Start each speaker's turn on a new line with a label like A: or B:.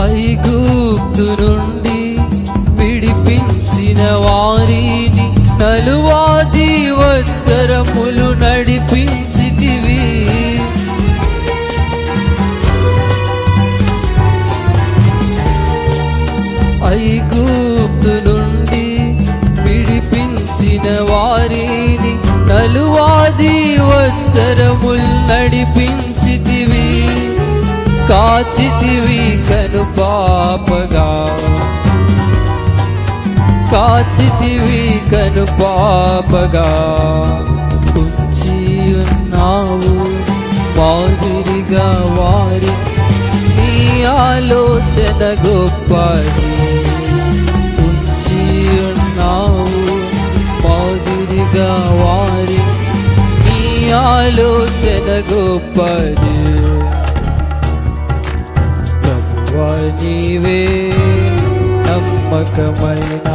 A: ఐగుప్తు నుండి విడిపించిన వారిని 40 సంవత్సరములు నడిపించితివి. ఐగుప్తు నుండి విడిపించిన వారిని 40 సంవత్సరములు నడిపించితివి. కాచితివి కనుపాపగా, కాచితివి కనుపాపగా ఉంచి ఉన్నావు మాదిరిగా వారి. నీ ఆలోచన గొప్పది, ఉంచి ఉన్నావు మాదిరిగా వారి. నీ ఆలోచన గొప్పది. ప్రభువా నీవే నమ్మకమైన